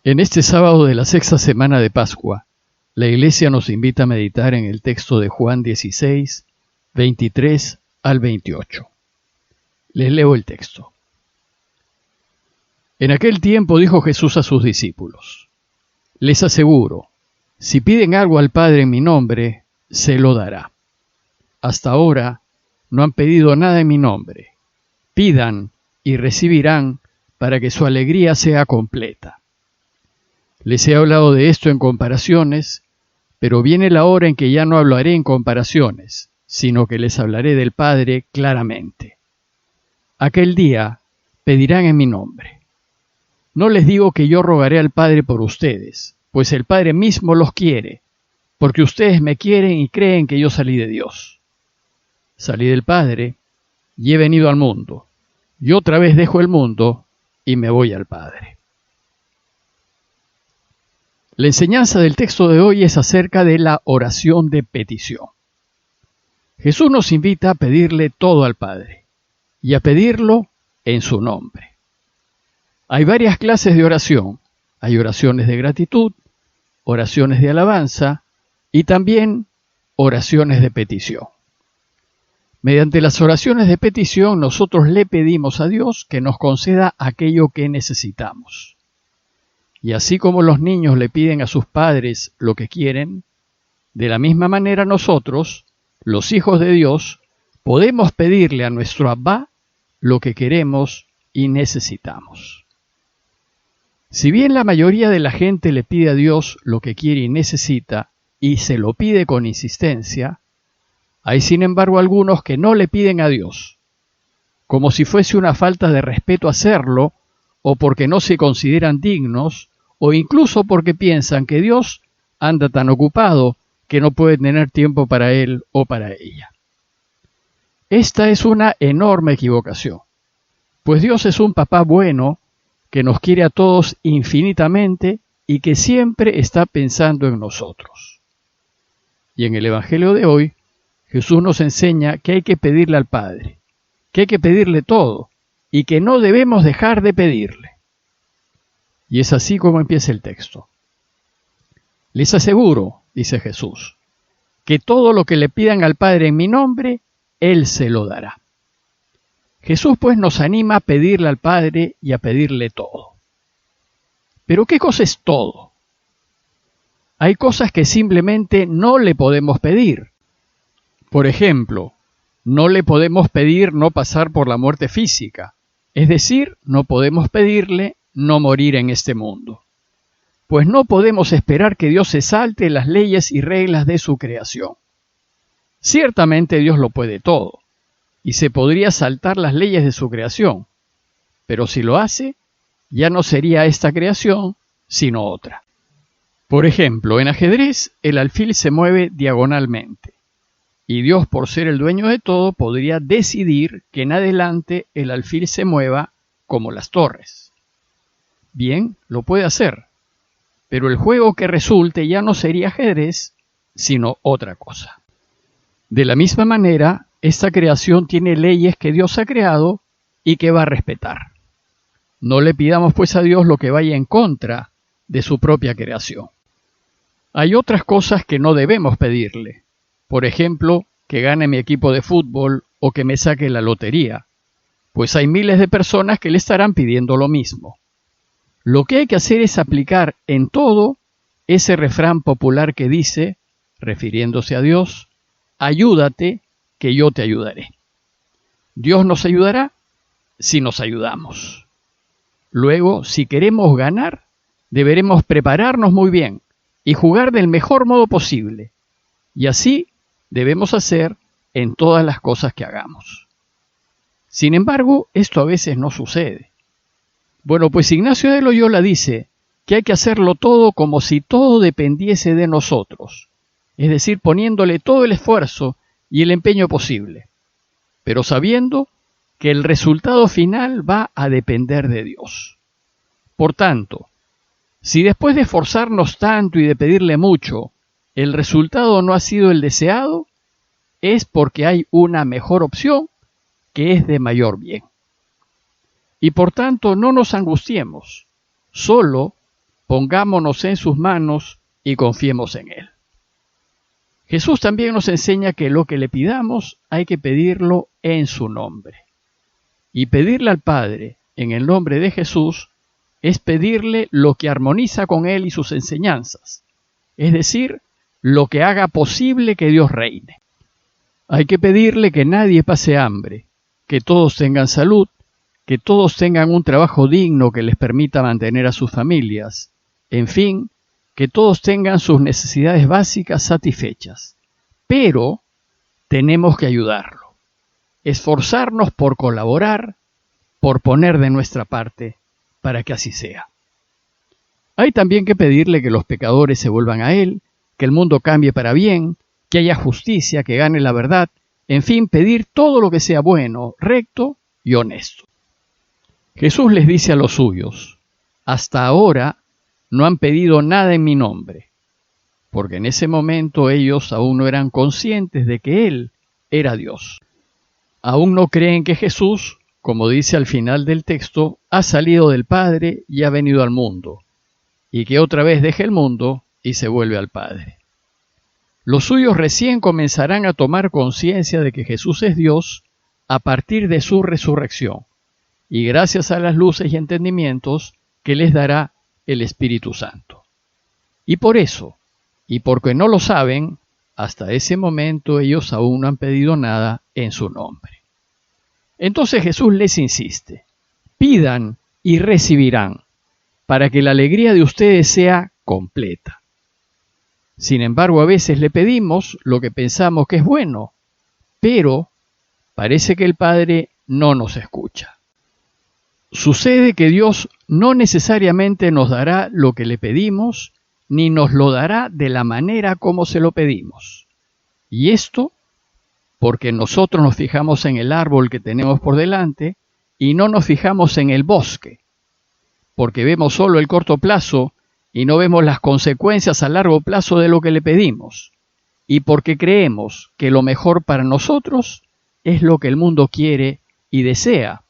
En este sábado de la sexta semana de Pascua, la Iglesia nos invita a meditar en el texto de Juan 16, 23 al 28. Les leo el texto. En aquel tiempo dijo Jesús a sus discípulos: Les aseguro, si piden algo al Padre en mi nombre, se lo dará. Hasta ahora no han pedido nada en mi nombre. Pidan y recibirán para que su alegría sea completa. Les he hablado de esto en comparaciones, pero viene la hora en que ya no hablaré en comparaciones, sino que les hablaré del Padre claramente. Aquel día pedirán en mi nombre. No les digo que yo rogaré al Padre por ustedes, pues el Padre mismo los quiere, porque ustedes me quieren y creen que yo salí de Dios. Salí del Padre y he venido al mundo, y otra vez dejo el mundo y me voy al Padre. La enseñanza del texto de hoy es acerca de la oración de petición. Jesús nos invita a pedirle todo al Padre y a pedirlo en su nombre. Hay varias clases de oración. Hay oraciones de gratitud, oraciones de alabanza y también oraciones de petición. Mediante las oraciones de petición nosotros le pedimos a Dios que nos conceda aquello que necesitamos. Y así como los niños le piden a sus padres lo que quieren, de la misma manera nosotros, los hijos de Dios, podemos pedirle a nuestro Abba lo que queremos y necesitamos. Si bien la mayoría de la gente le pide a Dios lo que quiere y necesita, y se lo pide con insistencia, hay sin embargo algunos que no le piden a Dios, como si fuese una falta de respeto hacerlo, o porque no se consideran dignos, o incluso porque piensan que Dios anda tan ocupado que no puede tener tiempo para él o para ella. Esta es una enorme equivocación, pues Dios es un papá bueno que nos quiere a todos infinitamente y que siempre está pensando en nosotros. Y en el Evangelio de hoy, Jesús nos enseña que hay que pedirle al Padre, que hay que pedirle todo y que no debemos dejar de pedirle. Y es así como empieza el texto. Les aseguro, dice Jesús, que todo lo que le pidan al Padre en mi nombre, Él se lo dará. Jesús pues nos anima a pedirle al Padre y a pedirle todo. ¿Pero qué cosa es todo? Hay cosas que simplemente no le podemos pedir. Por ejemplo, no le podemos pedir no pasar por la muerte física, es decir, no podemos pedirle no morir en este mundo, pues no podemos esperar que Dios se salte las leyes y reglas de su creación. Ciertamente Dios lo puede todo, y se podría saltar las leyes de su creación, pero si lo hace, ya no sería esta creación, sino otra. Por ejemplo, en ajedrez, el alfil se mueve diagonalmente. Y Dios, por ser el dueño de todo, podría decidir que en adelante el alfil se mueva como las torres. Bien, lo puede hacer, pero el juego que resulte ya no sería ajedrez, sino otra cosa. De la misma manera, esta creación tiene leyes que Dios ha creado y que va a respetar. No le pidamos pues a Dios lo que vaya en contra de su propia creación. Hay otras cosas que no debemos pedirle. Por ejemplo, que gane mi equipo de fútbol o que me saque la lotería, pues hay miles de personas que le estarán pidiendo lo mismo. Lo que hay que hacer es aplicar en todo ese refrán popular que dice, refiriéndose a Dios, ayúdate que yo te ayudaré. Dios nos ayudará si nos ayudamos. Luego, si queremos ganar, deberemos prepararnos muy bien y jugar del mejor modo posible. Y así debemos hacer en todas las cosas que hagamos. Sin embargo, esto a veces no sucede. Bueno, pues Ignacio de Loyola dice que hay que hacerlo todo como si todo dependiese de nosotros, es decir, poniéndole todo el esfuerzo y el empeño posible, pero sabiendo que el resultado final va a depender de Dios. Por tanto, si después de esforzarnos tanto y de pedirle mucho, el resultado no ha sido el deseado, es porque hay una mejor opción que es de mayor bien. Y por tanto no nos angustiemos, solo pongámonos en sus manos y confiemos en Él. Jesús también nos enseña que lo que le pidamos hay que pedirlo en su nombre. Y pedirle al Padre en el nombre de Jesús es pedirle lo que armoniza con Él y sus enseñanzas, es decir, lo que haga posible que Dios reine. Hay que pedirle que nadie pase hambre, que todos tengan salud, que todos tengan un trabajo digno que les permita mantener a sus familias, en fin, que todos tengan sus necesidades básicas satisfechas. Pero tenemos que ayudarlo, esforzarnos por colaborar, por poner de nuestra parte para que así sea. Hay también que pedirle que los pecadores se vuelvan a Él, que el mundo cambie para bien, que haya justicia, que gane la verdad, en fin, pedir todo lo que sea bueno, recto y honesto. Jesús les dice a los suyos, hasta ahora no han pedido nada en mi nombre, porque en ese momento ellos aún no eran conscientes de que Él era Dios. Aún no creen que Jesús, como dice al final del texto, ha salido del Padre y ha venido al mundo, y que otra vez deja el mundo y se vuelve al Padre. Los suyos recién comenzarán a tomar conciencia de que Jesús es Dios a partir de su resurrección, y gracias a las luces y entendimientos que les dará el Espíritu Santo. Y por eso, y porque no lo saben, hasta ese momento ellos aún no han pedido nada en su nombre. Entonces Jesús les insiste, pidan y recibirán, para que la alegría de ustedes sea completa. Sin embargo, a veces le pedimos lo que pensamos que es bueno, pero parece que el Padre no nos escucha. Sucede que Dios no necesariamente nos dará lo que le pedimos, ni nos lo dará de la manera como se lo pedimos. Y esto porque nosotros nos fijamos en el árbol que tenemos por delante y no nos fijamos en el bosque, porque vemos solo el corto plazo y no vemos las consecuencias a largo plazo de lo que le pedimos, y porque creemos que lo mejor para nosotros es lo que el mundo quiere y desea,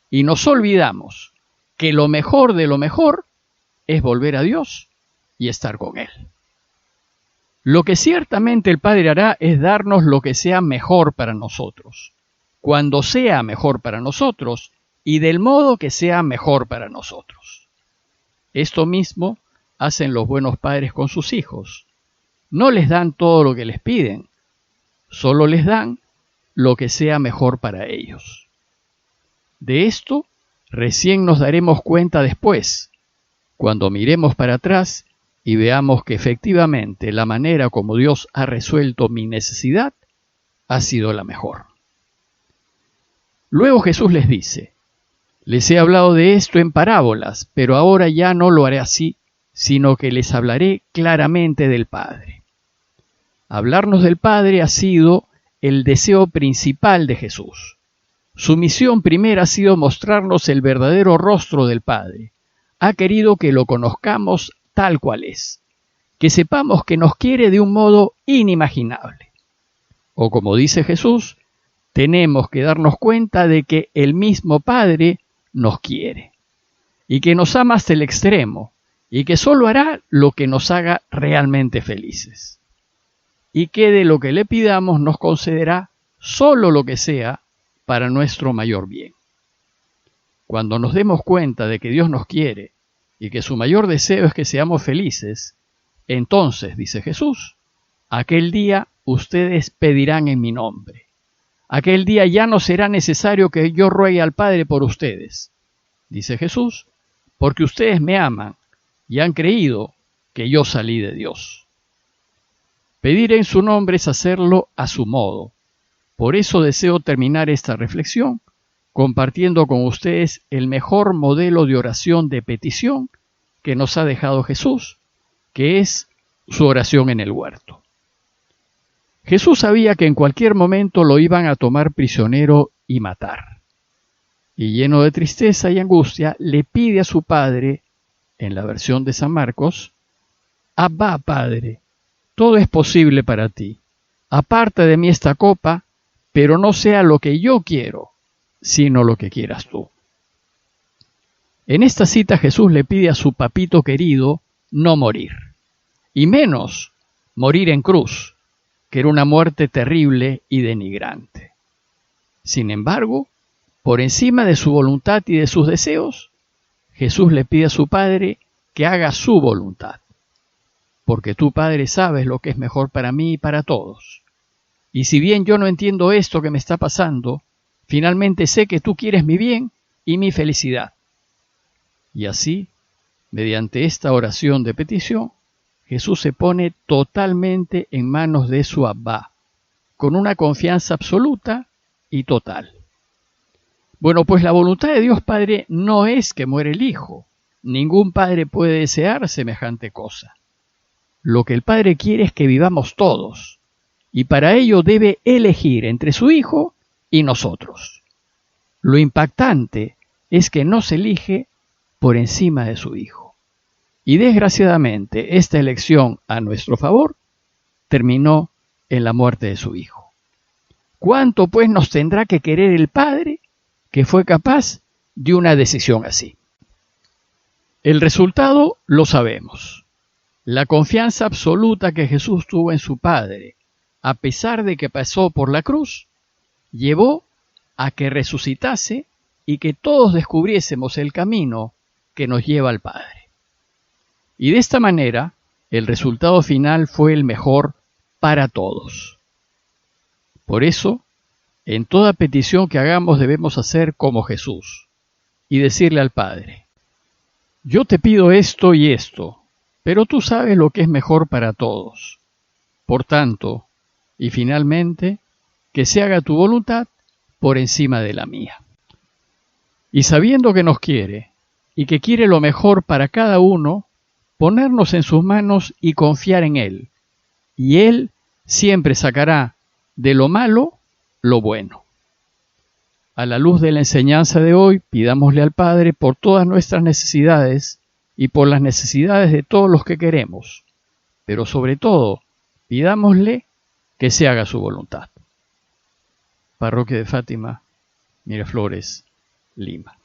y nos olvidamos que lo mejor de lo mejor es volver a Dios y estar con Él. Lo que ciertamente el Padre hará es darnos lo que sea mejor para nosotros, cuando sea mejor para nosotros y del modo que sea mejor para nosotros. Esto mismo hacen los buenos padres con sus hijos. No les dan todo lo que les piden, solo les dan lo que sea mejor para ellos. De esto recién nos daremos cuenta después, cuando miremos para atrás y veamos que efectivamente la manera como Dios ha resuelto mi necesidad ha sido la mejor. Luego Jesús les dice, les he hablado de esto en parábolas, pero ahora ya no lo haré así, sino que les hablaré claramente del Padre. Hablarnos del Padre ha sido el deseo principal de Jesús. Su misión primera ha sido mostrarnos el verdadero rostro del Padre. Ha querido que lo conozcamos tal cual es, que sepamos que nos quiere de un modo inimaginable. O como dice Jesús, tenemos que darnos cuenta de que el mismo Padre nos quiere, y que nos ama hasta el extremo, y que solo hará lo que nos haga realmente felices, y que de lo que le pidamos nos concederá solo lo que sea para nuestro mayor bien. Cuando nos demos cuenta de que Dios nos quiere, y que su mayor deseo es que seamos felices, entonces, dice Jesús, aquel día ustedes pedirán en mi nombre. Aquel día ya no será necesario que yo ruegue al Padre por ustedes, dice Jesús, porque ustedes me aman y han creído que yo salí de Dios. Pedir en su nombre es hacerlo a su modo. Por eso deseo terminar esta reflexión compartiendo con ustedes el mejor modelo de oración de petición que nos ha dejado Jesús, que es su oración en el huerto. Jesús sabía que en cualquier momento lo iban a tomar prisionero y matar. Y lleno de tristeza y angustia, le pide a su Padre, en la versión de San Marcos, Abba, Padre, todo es posible para ti. Aparta de mí esta copa, pero no sea lo que yo quiero, sino lo que quieras tú. En esta cita Jesús le pide a su papito querido no morir, y menos morir en cruz, que era una muerte terrible y denigrante. Sin embargo, por encima de su voluntad y de sus deseos, Jesús le pide a su Padre que haga su voluntad. Porque tú, Padre, sabes lo que es mejor para mí y para todos. Y si bien yo no entiendo esto que me está pasando, finalmente sé que tú quieres mi bien y mi felicidad. Y así, mediante esta oración de petición, Jesús se pone totalmente en manos de su Abba, con una confianza absoluta y total. Bueno, pues la voluntad de Dios Padre no es que muera el Hijo. Ningún padre puede desear semejante cosa. Lo que el Padre quiere es que vivamos todos, y para ello debe elegir entre su Hijo y nosotros. Lo impactante es que no se elige por encima de su Hijo. Y desgraciadamente esta elección a nuestro favor terminó en la muerte de su Hijo. ¿Cuánto pues nos tendrá que querer el Padre que fue capaz de una decisión así? El resultado lo sabemos. La confianza absoluta que Jesús tuvo en su Padre, a pesar de que pasó por la cruz, llevó a que resucitase y que todos descubriésemos el camino que nos lleva al Padre. Y de esta manera, el resultado final fue el mejor para todos. Por eso, en toda petición que hagamos debemos hacer como Jesús y decirle al Padre: yo te pido esto y esto, pero tú sabes lo que es mejor para todos. Por tanto, y finalmente, que se haga tu voluntad por encima de la mía. Y sabiendo que nos quiere y que quiere lo mejor para cada uno, ponernos en sus manos y confiar en Él. Y Él siempre sacará de lo malo lo bueno. A la luz de la enseñanza de hoy, pidámosle al Padre por todas nuestras necesidades y por las necesidades de todos los que queremos, pero sobre todo, pidámosle que se haga su voluntad. Parroquia de Fátima, Miraflores, Lima.